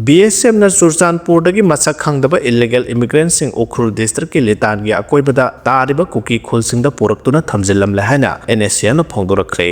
BSM na Churchandpur dagi masak khangdaba illegal immigrants sing Ukhrul district ki litan gi akoibada tariba Kuki khulsingda puraktuna thamjinlame haina NSA na phongdorakhre.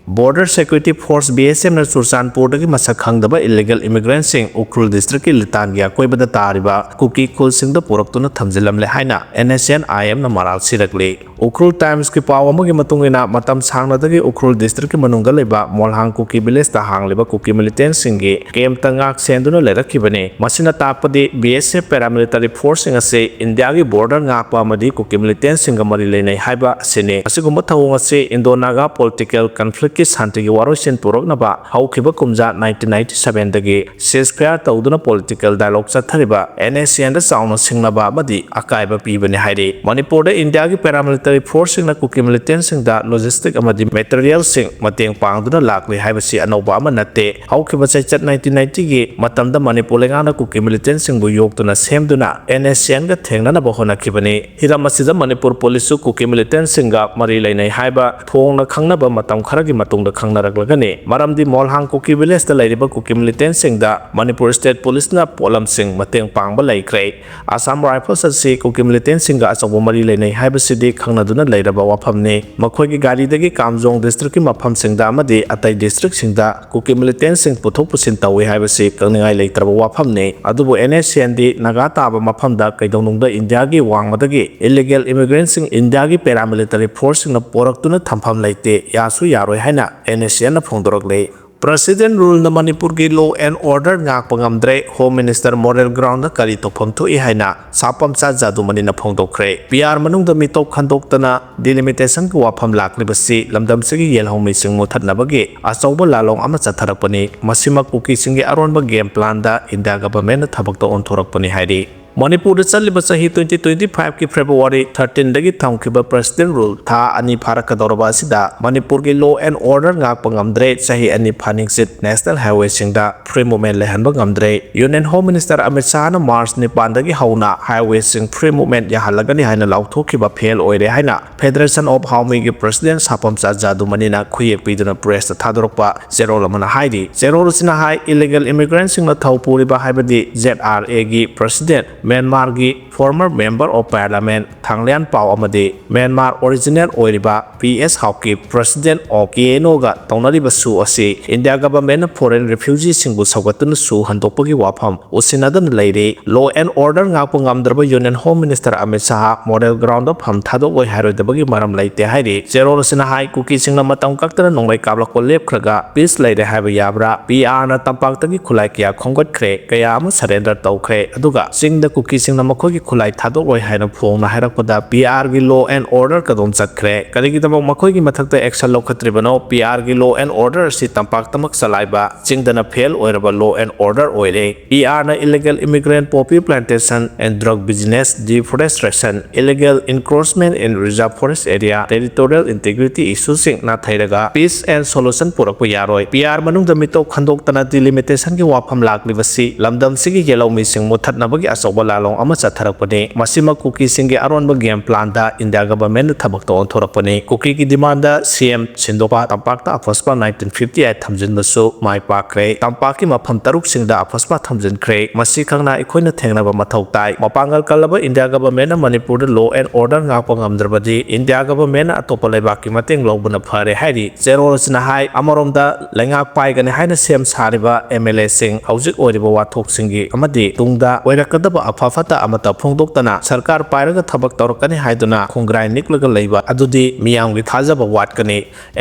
Border Security Force BSM na Churchandpur dagi masak khangdaba illegal immigrants sing Ukhrul district ki litan gi akoibada tariba Kuki khulsingda puraktuna thamjinlame haina NSA IM na maral sirakle. Ukhrul Times ki paw amagi matungina matam sangna dagi Ukhrul district ki manungga leba Molhang Kuki village ta hang leba Kuki militant singi kem tangak senduna lerakibane masina tapadi BSF paramilitary force singa se India gi border ngakpa amadi Kuki militant singa mari lenai haiba sine asigumba thawung ase Indo-Naga political conflict ki santi gi warosin puroknaba haukiba kumja 1997 dagi ceasefire tawduna political dialogue chathariba NSCN da sauna singnaba amadi akaiba pibane haire Manipur da India gi paramilitary force na Kuki militant singda logistic amadi material sing mateng pangduna lakli haibasi anoba ama natte haukiba chaichat 1990 gi matamda Manipur lengana Kuki militant singbu yoktuna semduna NSCN ga thengnana bahona kibane hiramasida Manipur police Kuki militant singa mari lainai haiba thongna khangnaba matam kharagi matungda khangnaraglagane maramdi Molhang Kuki village da lairiba Kuki militant singda Manipur state police na polam sing mateng pangba laikre Assam rifles ase Kuki militant singa asabu mari lainai haibasidi duna lairaba wafamne makhoigi gari dagi Kamjong district ki mafam singda amadi atai district singda Kuki militant sing puthok pusin tawi haibasi kangningai leitraba wafamne adubu NSCN di naga taba mafamda kaidonungda India gi wangmadagi illegal immigrants sing India gi paramilitary force na poraktuna thampham leite yasu yaroi haina NSCN na phongdoraklei President rule na Manipur ki law and order ngak pangamdre Home Minister moral ground na kari tokpham thu haina sapam cha jadu mani na phongdokkhre PR manung da mitop khandoktana delimitation ki wafam lakli basi lamdam sigi yelhong sing muthatnabagi achauba lalong ama chatharakpani masima Kuki singi aronba game plan da India government na thabakta onthorakpani hairi Manipur da challiba chahi 2025 ki February 13 dagi thamkiba president rule tha ani pharakadoraba asida Manipur ki law and order ngak pangamdre chahi ani phaningsit national highway singda free movement lehanba ngamdre Union Home Minister Amit Shah na March 9 dagi hauna highway sing free movement yahalagani haina lauthokiba fail oire haina Federation of Haumi ki president sapam cha jadu manina khuyek piduna press thadorokpa zero lamana haidi zero sina hai illegal immigrants sing na thaupuriba haibadi ZRA gi president Myanmar gi former member of parliament Thanglan Pau amadi Myanmar original oiriba PS Hawki president of KNO ga taunariba su ase India government foreign refugees singbu sagatun su handokpagi wafam usinadan leire law and order ngakpu ngamdraba Union Home Minister Amit Shah model ground of ham thadok oi haroidabagi maram leite hairi zero sina hai Kuki singna matam kaktana nonglai kablako lepkhraga peace leire haiba yabra PR na tampaktagi khulai kya khonggatkhre kaya ama surrender tawkhre aduga singda Kuki singna makhogi khulai thadok oi haina phongna hairakpada PR gi law and order kadom chakkhre karigidama makhogi mathakta action lokhatribano PR gi law and order si tampaktamak salaiba chingdana fail oiraba law and order oire PR na illegal immigrant poppy plantation and drug business deforestation illegal encroachment in reserve forest area territorial integrity issues sing na thairaga peace and solution purakpa yaroi PR manungda mitok khandoktana delimitation gi wafam laklibasi lamdam sigi yellow missing muthatnabagi asoba lalong ama chatharakpani masima Kuki singi aronba game plan da India government thabakta onthorakpani Kuki ki demand da CM Sindopa tampakta afaspa 1958 thamjinbasu mai pakre tampaki mafam taruk singda afaspa thamjinkhre masi khangna ikhoina thengnaba mathau tai mapangal kalaba India government Manipur da law and order ngakpa ngamdrabadi India government atopa leibaki mateng lobuna phare hairi zero sina hai amaromda lengak paigani haina sem sariba MLA sing haujik oiriba wathok singi amadi tungda oirakadaba afafata amata phongdoktana sarkar pairaga thabak tawrakani haiduna khongrai niklaga leiba adudi miyamgi thajaba watkani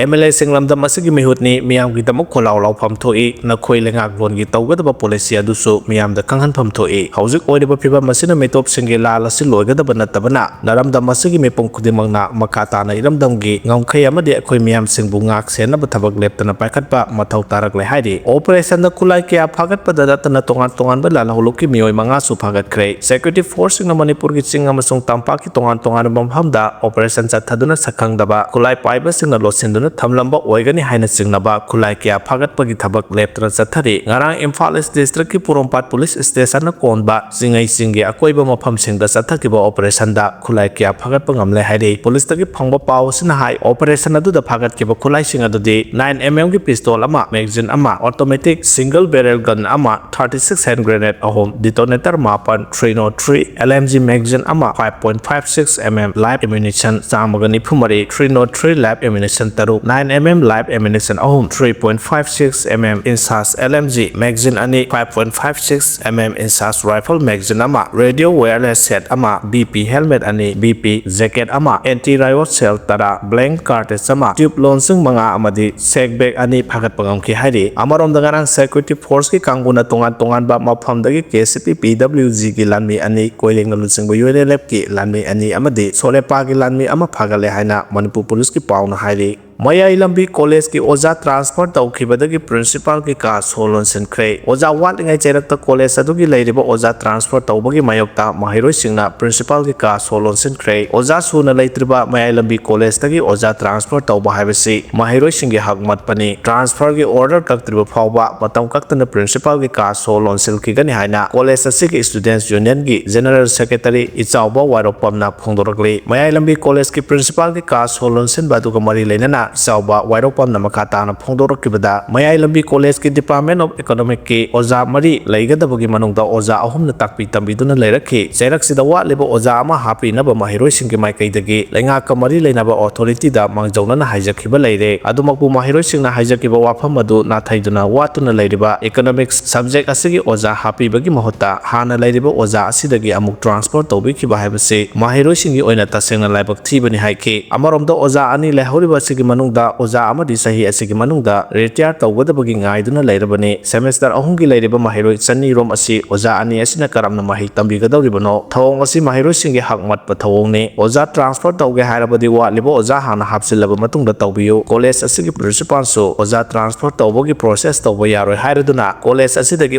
MLA singlamda masigi mihutni miyamgi damak kholaw lawpham thoi na khoi lengak longi tawgadaba policy adusu miyamda kanghanpham thoi haujik oiriba phiba masina metop singi lalasi loigadaba natabana naramda masigi mepong khudimangna makata na iramdamgi ngamkhai amadi akhoi miyam singbu ngak senaba thabak leptana paikhatpa mathau tarak le haidi operation da kulai kya phagatpa dadatana tongan ba lala holoki miyoi manga su phagatkhre ꯐꯣꯡꯗꯣꯔꯛꯈ꯭ꯔꯦ security ꯐꯣꯔꯁꯁꯤꯡꯅ ꯃꯅꯤꯄꯨꯔꯒꯤ ꯆꯤꯡ ꯑꯃꯁꯨꯡ ꯇꯝꯄꯥꯛꯀꯤ ꯇꯣꯉꯥꯟ-ꯇꯣꯉꯥꯟꯕ ꯃꯐꯝꯗ operation ꯆꯠꯊꯗꯨꯅ ꯁꯛꯈꯪꯗꯕ ꯈꯨꯠꯂꯥꯏ ꯄꯥꯏꯕꯁꯤꯡꯅ ꯂꯣꯠꯁꯤꯟꯗꯨꯅ ꯊꯝꯂꯝꯕ ꯑꯣꯏꯒꯅꯤ ꯍꯥꯏꯅ ꯆꯤꯡꯅꯕ ꯈꯨꯠꯂꯥꯏ ꯀꯌꯥ ꯐꯥꯒꯠꯄꯒꯤ ꯊꯕꯛ ꯂꯦꯞꯇꯅ ꯆꯠꯊꯔꯤ ꯉꯔꯥꯡ ꯏꯝꯐꯥꯜ ꯏꯁ ꯗꯤꯁꯇ꯭ꯔꯤꯛꯀꯤ ꯄꯣꯔꯣꯝꯄꯥꯠ ꯄꯨꯂꯤꯁ ꯁ꯭ꯇꯦꯁꯟꯅ ꯀꯣꯟꯕ ꯆꯤꯡꯒꯤ ꯑꯀꯣꯏꯕ ꯃꯐꯝꯁꯤꯡꯗ ꯆꯠꯊꯈꯤꯕ ꯑꯣꯄꯔꯦꯁꯟꯗ ꯈꯨꯠꯂꯥꯏ ꯀꯌꯥ ꯐꯥꯒꯠꯄ ꯉꯝꯂꯦ ꯍꯥꯏꯔꯤ ꯄꯨꯂꯤꯁꯇꯒꯤ ꯐꯪꯕ ꯄꯥꯎ ꯑꯁꯤꯅ ꯍꯥꯏ ꯑꯣꯄꯔꯦꯁꯟ ꯑꯗꯨꯗ ꯐꯥꯒꯠꯈꯤꯕ ꯈꯨꯠꯂꯥꯏꯁꯤꯡ ꯑꯗꯨꯗꯤ 9mm ꯒꯤ ꯄꯤꯁꯇꯣꯜ ꯑꯃ ꯃꯦꯒꯖꯤꯟ ꯑꯃ ꯑꯣꯇꯣꯃꯦꯇꯤꯛ ꯁꯤꯡꯒꯜ ꯕꯦꯔꯦꯜ ꯒꯟ ꯑꯃ 36 ꯍꯦꯟ ꯒ꯭ꯔꯦꯅꯦꯗ ꯑꯍꯨꯝ ꯗꯤꯇꯣꯅꯦꯇꯔ 9 303 LMG ꯃꯦꯒꯖꯤꯟ ꯑꯃ 5.56mm live ammunition 193 303 live ammunition 6 9mm live ammunition ꯑꯍꯨꯝ 3.56mmꯏꯟꯁꯥꯁ LMG ꯃꯦꯒꯖꯤꯟ ꯑꯅꯤ 5.56mmꯏꯟꯁꯥꯁ ꯔꯥꯏꯐꯜ ꯃꯦꯒꯖꯤꯟ ꯑꯃ ꯔꯦꯗꯤꯑꯣ ꯋꯥꯌꯔꯂꯦꯁ ꯁꯦꯠ ꯑꯃ BP ꯍꯦꯜꯃꯦꯠ ꯑꯅꯤ BP ꯖꯦꯀꯦꯠ ꯑꯃ anti riot shell 10 blank cartridge ꯑꯃ ꯇ꯭ꯌꯨꯕ ꯂꯣꯟꯁꯤꯡ 5 ꯑꯃꯗꯤ ꯁꯦꯛ ꯕꯦꯛ ꯑꯅꯤ ꯐꯥꯒꯠꯄ ꯉꯝꯈꯤ ꯍꯥꯏꯔꯤ ꯑꯃꯔꯣꯝꯗ ꯉꯔꯥꯡ ꯁꯦꯀ꯭ꯌꯨꯔꯤꯇꯤ ꯐꯣꯔꯁꯀꯤ ꯀꯥꯡꯕꯨꯅ ꯇꯣꯉꯥꯟ-ꯇꯣꯉꯥꯟꯕ ꯃꯐꯝꯗꯒꯤ KCP PWGꯒꯤ ꯂꯥꯟꯃꯤ ꯑꯅꯤ ꯀꯣꯏꯂꯦꯡꯅ ꯂꯨꯆꯤꯡꯕ UNLFꯀꯤ ꯂꯥꯟꯃꯤ ꯑꯅꯤ ꯑꯃꯗꯤ ꯁꯣꯂꯦꯄꯥꯒꯤ ꯂꯥꯟꯃꯤ ꯑꯃ ꯐꯥꯒꯠꯂꯦ ꯍꯥꯏꯅ ꯃꯅꯤꯄꯨꯔ ꯄꯨꯂꯤꯁꯀꯤ ꯄꯥꯎꯅ ꯍꯥꯏꯔꯤ ꯃꯌꯥꯏ ꯂꯝꯕꯤ ꯀꯣꯂꯦꯖꯀꯤ ꯑꯣꯖꯥ ꯇ꯭ꯔꯥꯟꯁꯐꯔ ꯇꯧꯈꯤꯕꯗꯒꯤ ꯄ꯭ꯔꯤꯟꯁꯤꯄꯥꯜꯒꯤ ꯀꯥ ꯁꯣ ꯂꯣꯟꯁꯤꯟꯈ꯭ꯔꯦ ꯑꯣꯖꯥ ꯋꯥꯠꯂꯤꯉꯩ ꯆꯩꯔꯛꯇ ꯀꯣꯂꯦꯖ ꯑꯗꯨꯒꯤ ꯂꯩꯔꯤꯕ ꯑꯣꯖꯥ ꯇ꯭ꯔꯥꯟꯁꯐꯔ ꯇꯧꯕꯒꯤ ꯃꯥꯌꯣꯛꯇ ꯃꯍꯩꯔꯣꯏꯁꯤꯡꯅ ꯄ꯭ꯔꯤꯟꯁꯤꯄꯥꯜꯒꯤ ꯀꯥ ꯁꯣ ꯂꯣꯟꯁꯤꯟꯈ꯭ꯔꯦ ꯑꯣꯖꯥ ꯁꯨꯅ ꯂꯩꯇ꯭ꯔꯤꯕ ꯃꯌꯥꯏ ꯂꯝꯕꯤ ꯀꯣꯂꯦꯖꯇꯒꯤ ꯑꯣꯖꯥ ꯇ꯭ꯔꯥꯟꯁꯐꯔ ꯇꯧꯕ ꯍꯥꯏꯕꯁꯤ ꯃꯍꯩꯔꯣꯏꯁꯤꯡꯒꯤ ꯍꯛ ꯃꯠꯄꯅꯤ ꯇ꯭ꯔꯥꯟꯁꯐꯔꯒꯤ ꯑꯣꯔꯗꯔ ꯀꯛꯇ꯭ꯔꯤꯕ ꯐꯥꯎꯕ ꯃꯇꯝ ꯀꯛꯇꯅ ꯄ꯭ꯔꯤꯟꯁꯤꯄꯥꯜꯒꯤ ꯀꯥ ꯁꯣ ꯂꯣꯟꯁꯤꯟꯈꯤꯒꯅꯤ ꯍꯥꯏꯅ ꯀꯣꯂꯦꯖ ꯑꯁꯤꯒꯤ ꯁ꯭ꯇꯨꯗꯦꯟꯠꯁ ꯌꯨꯅꯤꯌꯟꯒꯤ ꯖꯦꯅꯔꯦꯜ ꯁꯦꯀ꯭ꯔꯦꯇꯔꯤ ꯏꯆꯥꯎꯕ ꯋꯥꯏꯔꯣꯛꯄꯝꯅ ꯐꯣꯡꯗꯣꯔꯛꯂꯤ ꯃꯌꯥꯏ ꯂꯝꯕꯤ ꯀꯣꯂꯦꯖꯀꯤ ꯄ꯭ꯔꯤꯟꯁꯤꯄꯥꯜꯒꯤ ꯀꯥ ꯁꯣ ꯂꯣꯟꯁꯤꯟꯕ ꯑꯗꯨꯒ ꯃꯔꯤ ꯂꯩꯅꯅ ꯏꯆꯥꯎꯕ ꯋꯥꯏꯔꯣꯛꯄꯝꯅ ꯃꯈꯥ ꯇꯥꯅ ꯐꯣꯡꯗꯣꯔꯛꯈꯤꯕꯗ ꯃꯌꯥꯏ ꯂꯝꯕꯤ ꯀꯣꯂꯦꯖꯀꯤ ꯗꯤꯄꯥꯔꯠꯃꯦꯟꯠ ꯑꯣꯐ ꯏꯀꯣꯅꯣꯃꯤꯛꯀꯤ ꯑꯣꯖꯥ 3 ꯂꯩꯒꯗꯕꯒꯤ ꯃꯅꯨꯡꯗ ꯑꯣꯖꯥ 3ꯅ ꯇꯥꯛꯄꯤ ꯇꯝꯕꯤꯗꯨꯅ ꯂꯩꯔꯛꯈꯤ ꯆꯩꯔꯛꯁꯤꯗ ꯋꯥꯠꯂꯤꯕ ꯑꯣꯖꯥ ꯑꯃ ꯍꯥꯞꯄꯤꯅꯕ ꯃꯍꯩꯔꯣꯏꯁꯤꯡꯒꯤ ꯃꯥꯏꯀꯩꯗꯒꯤ ꯂꯩꯉꯥꯛꯀ ꯃꯔꯤ ꯂꯩꯅꯕ ꯑꯣꯊꯣꯔꯤꯇꯤꯗ ꯃꯥꯡꯖꯧꯅꯅ ꯍꯥꯏꯖꯈꯤꯕ ꯂꯩꯔꯦ ꯑꯗꯨꯃꯛꯄꯨ ꯃꯍꯩꯔꯣꯏꯁꯤꯡꯅ ꯍꯥꯏꯖꯈꯤꯕ ꯋꯥꯐꯝ ꯑꯗꯨ ꯅꯥꯊꯩꯗꯨꯅ ꯋꯥꯠꯇꯨꯅ ꯂꯩꯔꯤꯕ ꯏꯀꯣꯅꯣꯃꯤꯛꯁ ꯁꯕꯖꯦꯛ ꯑꯁꯤꯒꯤ ꯑꯣꯖꯥ ꯍꯥꯞꯄꯤꯕꯒꯤ ꯃꯍꯨꯠꯇ ꯍꯥꯟꯅ ꯂꯩꯔꯤꯕ ꯑꯣꯖꯥ ꯑꯁꯤꯗꯒꯤ ꯑꯃꯨꯛ ꯇ꯭ꯔꯥꯟꯁꯐꯔ ꯇꯧꯕꯤꯈꯤꯕ ꯍꯥꯏꯕꯁꯤ ꯃꯍꯩꯔꯣꯏꯁꯤꯡꯒꯤ ꯑꯣꯏꯅ ꯇꯁꯦꯡꯅ ꯂꯥꯏꯕꯛ ꯊꯤꯕꯅꯤ ꯍꯥꯏꯈꯤ ꯑꯃꯔꯣꯝꯗ ꯑꯣꯖꯥ 2 ꯂꯩꯍꯧꯔꯤꯕ ꯑꯁꯤꯒꯤ ꯃꯅꯨꯡꯗ ꯑꯣꯖꯥ ꯑꯃꯗꯤ ꯆꯍꯤ ꯑꯁꯤꯒꯤ ꯃꯅꯨꯡꯗ ꯔꯤꯇꯥꯌꯔ ꯇꯧꯒꯗꯕꯒꯤ ꯉꯥꯏꯗꯨꯅ ꯂꯩꯔꯕꯅꯤ ꯁꯦꯃꯦꯁꯇꯔ 3ꯒꯤ ꯂꯩꯔꯤꯕ ꯃꯍꯩꯔꯣꯏ 200 ꯔꯣꯝ ꯑꯁꯤ ꯑꯣꯖꯥ 2 ꯑꯁꯤꯅ ꯀꯔꯝꯅ ꯃꯍꯩ ꯇꯝꯕꯤꯒꯗꯧꯔꯤꯕꯅꯣ ꯊꯧꯑꯣꯡ ꯑꯁꯤ ꯃꯍꯩꯔꯣꯏꯁꯤꯡꯒꯤ ꯍꯛ ꯃꯠꯄ ꯊꯧꯑꯣꯡꯅꯤ ꯑꯣꯖꯥ ꯇ꯭ꯔꯥꯟꯁꯐꯔ ꯇꯧꯒꯦ ꯍꯥꯏꯔꯕꯗꯤ ꯋꯥꯠꯂꯤꯕ ꯑꯣꯖꯥ ꯍꯥꯟꯅ ꯍꯥꯞꯆꯤꯜꯂꯕ ꯃꯇꯨꯡꯗ ꯇꯧꯕꯤꯌꯨ ꯀꯣꯂꯦꯖ ꯑꯁꯤꯒꯤ ꯄ꯭ꯔꯤꯟꯁꯤꯄꯥꯜꯁꯨ ꯑꯣꯖꯥ ꯇ꯭ꯔꯥꯟꯁꯐꯔ ꯇꯧꯕꯒꯤ ꯄ꯭ꯔꯣꯁꯦꯁ ꯇꯧꯕ ꯌꯥꯔꯣꯏ ꯍꯥꯏꯔꯗꯨꯅ ꯀꯣꯂꯦꯖ ꯑꯁꯤꯗꯒꯤ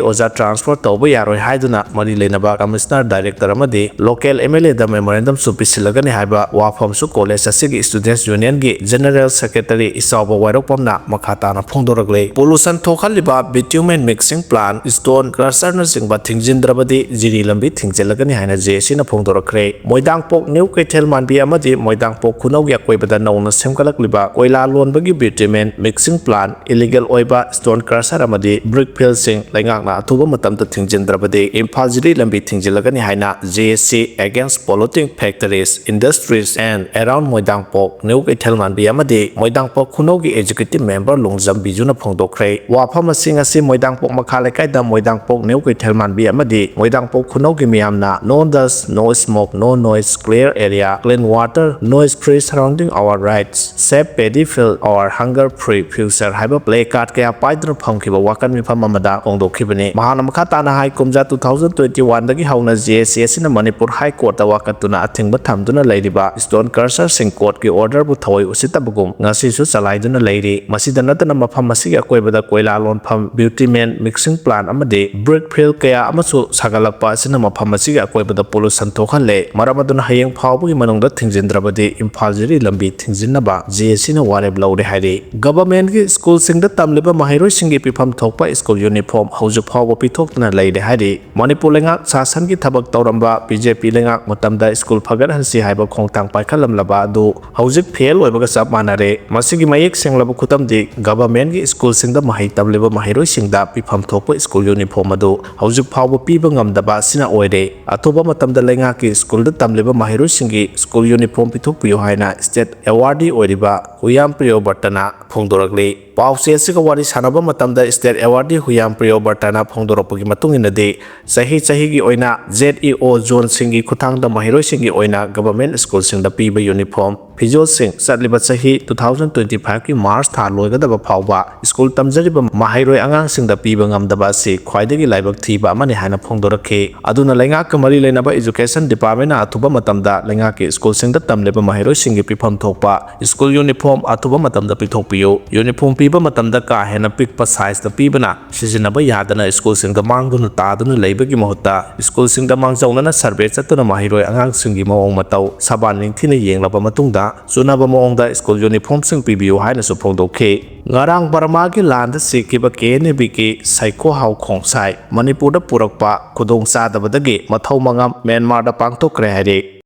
ꯑꯣꯖꯥ ꯇ꯭ꯔꯥꯟꯁꯐꯔ ꯇꯧꯕ ꯌꯥꯔꯣꯏ ꯍꯥꯏꯗꯨꯅ ꯃꯔꯤ ꯂꯩꯅꯕ ꯀꯃꯤꯁꯅꯔ ꯗꯥꯏꯔꯦꯛꯇꯔ ꯑꯃꯗꯤ ꯂꯣꯀꯦꯜ MLAꯗ ꯃꯦꯃꯣꯔꯦꯟꯗꯝꯁꯨ ꯄꯤꯁꯤꯜꯂꯒꯅꯤ ꯍꯥꯏꯕ ꯋꯥꯐꯝꯁꯨ ꯀꯣꯂꯦꯖ ꯑꯁꯤꯒꯤ ꯁ꯭ꯇꯨꯗꯦꯟꯠꯁ ꯌꯨꯅꯤꯌꯟꯒꯤ ꯖꯦꯅꯔꯦꯜ ꯁꯦꯀ꯭ꯔꯦꯇꯔꯤ ꯏꯆꯥꯎꯕ ꯋꯥꯏꯔꯣꯛꯄꯝꯅ ꯃꯈꯥ ꯇꯥꯅ ꯐꯣꯡꯗꯣꯔꯛꯂꯤ ꯄꯣꯂꯨꯁꯟ ꯊꯣꯛꯍꯜꯂꯤꯕ ꯕꯤꯇ꯭ꯌꯨꯃꯦꯟ ꯃꯤꯛꯁꯤꯡ ꯄ꯭ꯂꯥꯟ ꯁ꯭ꯇꯣꯟ ꯀ꯭ꯔꯁꯔꯅꯆꯤꯡꯕ ꯊꯤꯡꯖꯤꯟꯗ꯭ꯔꯕꯗꯤ ꯖꯤꯔꯤ ꯂꯝꯕꯤ ꯊꯤꯡꯖꯤꯜꯂꯒꯅꯤ ꯍꯥꯏꯅ JACꯅ ꯐꯣꯡꯗꯣꯔꯛꯈ꯭ꯔꯦ ꯃꯣꯏꯗꯥꯡꯄꯣꯛ ꯅ꯭ꯌꯨ ꯀꯩꯊꯦꯜ ꯃꯥꯟꯕꯤ ꯑꯃꯗꯤ ꯃꯣꯏꯗꯥꯡꯄꯣꯛ ꯈꯨꯅꯧꯒꯤ ꯑꯀꯣꯏꯕꯗ ꯅꯧꯅ ꯁꯦꯝꯒꯠꯂꯛꯂꯤꯕ ꯀꯣꯏꯂꯥ ꯂꯣꯟꯕꯒꯤ ꯕꯤꯇ꯭ꯌꯨꯃꯦꯟ ꯃꯤꯛꯁꯤꯡ ꯄ꯭ꯂꯥꯟ ꯏꯂꯤꯒꯦꯜ ꯑꯣꯏꯕ ꯁ꯭ꯇꯣꯟ ꯀ꯭ꯔꯁꯔ ꯑꯃꯗꯤ ꯕ꯭ꯔꯤꯛ ꯐꯤꯜꯁꯤꯡ ꯂꯩꯉꯥꯛꯅ ꯑꯊꯨꯕ ꯃꯇꯝꯗ ꯊꯤꯡꯖꯤꯟꯗ꯭ꯔꯕꯗꯤ ꯏꯝꯐꯥꯜ ꯖꯤꯔꯤ ꯂꯝꯕꯤ ꯊꯤꯡꯖꯤꯜꯂꯒꯅꯤ ꯍꯥꯏꯅ JAC against polluting factories industries and around Moidangpok new Keithel ꯃꯥꯟꯕꯤ ꯑꯃꯗꯤ ꯃꯣꯏꯗꯥꯡꯄꯣꯛ ꯈꯨꯅꯧꯒꯤ ꯑꯦꯛꯖꯤꯀ꯭ꯌꯨꯇꯤꯕ ꯃꯦꯝꯕꯔ ꯂꯣꯡꯖꯝ ꯕꯤꯖꯨꯅ ꯐꯣꯡꯗꯣꯛꯈ꯭ꯔꯦ ꯋꯥꯐꯝ ꯑꯁꯤ ꯃꯣꯏꯗꯥꯡꯄꯣꯛ ꯃꯈꯥ ꯂꯩꯀꯥꯏꯗ ꯃꯣꯏꯗꯥꯡꯄꯣꯛ ꯅ꯭ꯌꯨ ꯀꯩꯊꯦꯜ ꯃꯥꯟꯕꯤ ꯑꯃꯗꯤ ꯃꯣꯏꯗꯥꯡꯄꯣꯛ ꯈꯨꯅꯧꯒꯤ ꯃꯤꯌꯥꯝꯅ no dust no smoke no noise clear area clean water noise free surrounding our rights safe paddy field our ꯍꯪꯒꯔ ꯐ꯭ꯔꯤ ꯐ꯭ꯌꯨꯆꯔ ꯍꯥꯏꯕ ꯄ꯭ꯂꯦ ꯀꯥꯔꯗ ꯀꯌా ꯄꯥꯏꯗꯨꯅ ꯐꯝꯈꯤꯕ ꯋꯥꯀꯟ ꯃꯤꯐꯝ ꯑꯃꯗ ꯐꯣꯡꯗꯣꯛꯈꯤꯕꯅꯤ ꯃꯍꯥꯛꯅ ꯃꯈꯥ ꯇꯥꯅ ꯍꯥꯏ ꯀꯨꯝꯖꯥ 2021ꯗꯒꯤ ꯍꯧꯅ JAC ꯑꯁꯤꯅ ꯃꯅꯤꯄꯨꯔ ꯍꯥꯏ ꯀꯣꯔꯠꯇ ꯋꯥꯀꯠꯇꯨꯅ ꯑꯊꯤꯡꯕ ꯊꯝꯗꯨꯅ ꯂꯩꯔꯤꯕ ꯁ꯭ꯇꯣꯟ ꯀ꯭ꯔꯁꯔꯁꯤꯡ ꯀꯣꯔꯠꯀꯤ ꯑꯣꯔꯗꯔꯕꯨ ꯊꯑꯣꯏ ꯎꯁꯤꯠꯇꯕꯒꯨꯝ ꯉꯁꯤꯁꯨ ꯆꯂꯥꯏꯗꯨꯅ ꯂꯩꯔꯤ ꯃꯁꯤꯗ ꯅꯠꯇꯅ ꯃꯐꯝ ꯑꯁꯤꯒꯤ ꯑꯀꯣꯏꯕꯗ ꯀꯣꯏꯂꯥ ꯂꯣꯟꯐꯝ ꯕ꯭ꯌꯨꯇꯤꯃꯦꯟ ꯃꯤꯛꯁꯤꯡ ꯄ꯭ꯂꯥꯟ ꯑꯃꯗꯤ ꯕ꯭ꯔꯤꯛ ꯐꯤꯜ ꯀꯌా ꯑꯃꯁꯨ ꯁꯥꯒꯠꯂꯛꯄ ꯑꯁꯤꯅ ꯃꯐꯝ ꯑꯁꯤꯒꯤ ꯑꯀꯣꯏꯕꯗ ꯄꯣꯂꯨꯁꯟ ꯊꯣꯛꯍꯜꯂꯦ ꯃꯔꯝ ꯑꯗꯨꯅ ꯍꯌꯦꯡ ꯐꯥꯎꯕꯒꯤ ꯃꯅꯨꯡꯗ ꯊꯤꯡꯖꯤꯟꯗ꯭ꯔꯕꯗꯤ ꯏꯝꯐꯥꯜ ꯖꯤꯔꯤ ꯂꯝꯕꯤ ꯊꯤꯡꯖꯤꯟꯅꯕ JACꯅ ꯋꯥꯔꯦꯞ ꯂꯧꯔꯦ ꯍꯥꯏꯔꯤ ꯒꯚꯔꯟꯃꯦꯟꯠꯒꯤ ꯁ꯭ꯀꯨꯜꯁꯤꯡꯗ ꯇꯝꯂꯤꯕ ꯃꯍꯩꯔꯣꯏꯁꯤꯡꯒꯤ ꯄꯤꯐꯝ ꯊꯣꯛꯄ ꯁ꯭ꯀꯨꯜ ꯌꯨꯅꯤꯐꯣꯔꯝ ꯍꯧꯖꯤꯛ ꯐꯥꯎꯕ ꯄꯤꯊꯣꯛꯇꯨꯅ ꯂꯩꯔꯦ ꯍꯥꯏꯔꯤ ꯃꯅꯤꯄꯨꯔ ꯂꯩꯉꯥꯛ ꯁꯥꯁꯟꯒꯤ ꯊꯕꯛ ꯇꯧꯔꯝꯕ BJP ꯂꯩꯉꯥꯛ ꯃꯇꯝꯗ ꯁ꯭ꯀꯨल ꯐꯒꯠꯍꯟꯁꯤ ꯍꯥꯏꯕ ꯈꯣꯡꯊꯥꯡ ꯄꯥꯏꯈꯠꯂꯝꯂꯕ ꯑꯗꯨ ꯍꯧꯖꯤꯛ ꯐꯦꯜ ꯑꯣꯏꯕꯒ ꯆꯞ ꯃꯥꯟꯅꯔꯦ ꯃꯁꯤꯒꯤ ꯃꯌꯦꯛ ꯁꯦꯡꯂꯕ ꯈꯨꯗꯝꯗꯤ ꯒꯚꯔꯟꯃꯦꯟꯠꯒꯤ ꯁ꯭ꯀꯨꯜꯁꯤꯡꯗ ꯃꯍꯩ ꯇꯝꯂꯤꯕ ꯃꯍꯩꯔꯣꯏꯁꯤꯡꯗ ꯄꯤꯐꯝ ꯊꯣꯛꯄ ꯁ꯭ꯀꯨꯜ ꯌꯨꯅꯤꯐꯣꯔꯝ ꯑꯗꯨ ꯍꯧꯖꯤꯛ ꯐꯥꯎꯕ ꯄꯤꯕ ꯉꯝꯗꯕ ꯑꯁꯤꯅ ꯑꯣꯏꯔꯦ ꯑꯊꯨꯕ ꯃꯇꯝꯗ ꯂꯩꯉꯥꯛꯀꯤ ꯁ꯭ꯀꯨꯜꯗ ꯇꯝꯂꯤꯕ ꯃꯍꯩꯔꯣꯏꯁꯤꯡꯒꯤ ꯁ꯭ꯀꯨꯜ ꯌꯨꯅꯤꯐꯣꯔꯝ ꯄꯤꯊꯣꯛꯄꯤꯌꯨ ꯍꯥꯏꯅ ꯁ꯭ꯇꯦꯠ ꯑꯦꯋꯥꯔꯗꯤ ꯑꯣꯏꯔꯤꯕ ꯍꯨꯌꯥꯝ ꯄ꯭ꯔꯤꯌꯣꯕꯔꯇꯅ ꯐꯣꯡꯗꯣꯔꯛꯂꯤ ꯄꯥꯎꯆꯦ ꯑꯁꯤꯒ ꯋꯥꯔꯤ ꯁꯥꯟꯅꯕ ꯃꯇꯝꯗ ꯁ꯭ꯇꯦꯠ ꯑꯦꯋꯥꯔꯗꯤ ꯍꯨꯌꯥꯝ ꯄ꯭ꯔꯤꯌꯣꯕꯔꯇꯅ ꯐꯣꯡꯗꯣꯔꯛꯄꯒꯤ ꯃꯇꯨꯡ ꯏꯟꯅꯗꯤ ꯆꯍꯤꯒꯤ ꯑꯣꯏꯅ ZEO ꯖꯣꯟꯁꯤꯡꯒꯤ ꯈꯨꯠꯊꯥꯡꯗ ꯃꯍꯩꯔꯣꯏꯁꯤꯡꯒꯤ ꯑꯣꯏꯅ ꯒꯚꯔꯟꯃꯦꯟꯠ ꯁ꯭ꯀꯨꯜꯁꯤꯡꯗ ꯄꯤꯕ ꯌꯨꯅꯤꯐꯣꯔꯝ ꯐꯤꯖꯣꯜꯁꯤꯡ ꯆꯠꯂꯤꯕ ꯆꯍꯤ 2025ꯀꯤ ꯃꯥꯔꯆ ꯊꯥ ꯂꯣꯏꯒꯗꯕ ꯐꯥꯎꯕ ꯁ꯭ꯀꯨꯜ ꯇꯝꯖꯔꯤꯕ ꯃꯍꯩꯔꯣꯏ ꯑꯉꯥꯡꯁꯤꯡꯗ ꯄꯤꯕ ꯉꯝꯗꯕ ꯑꯁꯤ ꯈ꯭ꯋꯥꯏꯗꯒꯤ ꯂꯥꯏꯕꯛ ꯊꯤꯕ ꯑꯃꯅꯤ ꯍꯥꯏꯅ ꯐꯣꯡꯗꯣꯔꯛꯈꯤ꯫ ꯑꯗꯨꯅ ꯂꯩꯉꯥꯛꯀ ꯃꯔꯤ ꯂꯩꯅꯕ ꯑꯦꯖꯨꯀꯦꯁꯟ ꯗꯤꯄꯥꯔꯠꯃꯦꯟꯠꯅ ꯑꯊꯨꯕ ꯃꯇꯝꯗ ꯂꯩꯉꯥꯛꯀꯤ ꯁ꯭ꯀꯨꯜꯁꯤꯡꯗ ꯇꯝꯂꯤꯕ ꯃꯍꯩꯔꯣꯏꯁꯤꯡꯒꯤ ꯄꯤꯐꯝ ꯊꯣꯛꯄ ꯁ꯭ꯀꯨꯜ ꯌꯨꯅꯤꯐꯣꯔꯝ ꯑꯊꯨꯕ ꯃꯇꯝꯗ ꯄꯤꯊꯣꯛꯄꯤꯌꯨ꯫ ꯌꯨꯅꯤꯐꯣꯔꯝ ꯄꯤꯕ ꯃꯇꯝꯗ ꯀꯥ ꯍꯦꯟꯅ ꯄꯤꯛꯄ ꯁꯥꯏꯖꯇ ꯄꯤꯕꯅ ꯁꯤꯖꯤꯟꯅꯕ ꯌꯥꯗꯅ ꯁ꯭ꯀꯨꯜꯁꯤꯡꯗ ꯃꯥꯡꯗꯨꯅ ꯇꯥꯗꯨꯅ ꯂꯩꯕꯒꯤ ꯃꯍꯨꯠꯇ ꯁ꯭ꯀꯨꯜꯁꯤꯡꯗ ꯃꯥꯡꯖꯧꯅꯅ ꯁꯔꯚꯦ ꯆꯠꯇꯨꯅ ꯃꯍꯩꯔꯣꯏ ꯑꯉꯥꯡꯁꯤꯡꯒꯤ ꯃꯑꯣꯡ ꯃꯇꯧ ꯁꯕꯥꯟ ꯅꯤꯡꯊꯤꯅ ꯌꯦꯡꯂꯕ ꯃꯇꯨꯡꯗ ꯆꯨꯅꯕ ꯃꯑꯣꯡꯗ ꯁ꯭ꯀꯨꯜ ꯌꯨꯅꯤꯐꯣꯔꯝꯁꯤꯡ ꯄꯤꯕꯤꯌꯨ ꯍꯥꯏꯅꯁꯨ ꯐꯣꯡꯗꯣꯛꯈꯤ꯫ ꯉꯔꯥꯡ ꯕꯔꯃꯥꯒꯤ ꯂꯥꯟꯗ ꯁꯤꯈꯤꯕ KNAVꯒꯤ ꯁꯥꯏꯈꯣꯍꯥꯎ ꯈꯣꯡꯁꯥꯏ ꯃꯅꯤꯄꯨꯔꯗ ꯄꯨꯔꯛꯄ ꯈꯨꯗꯣꯡꯆꯥꯗꯕꯗꯒꯤ ꯃꯊꯧ ꯃꯉꯝ ꯃ꯭ꯌꯥꯟꯃꯥꯔꯗ ꯄꯥꯡꯊꯣꯛꯈ꯭ꯔꯦ ꯍꯥꯏꯔꯤ꯫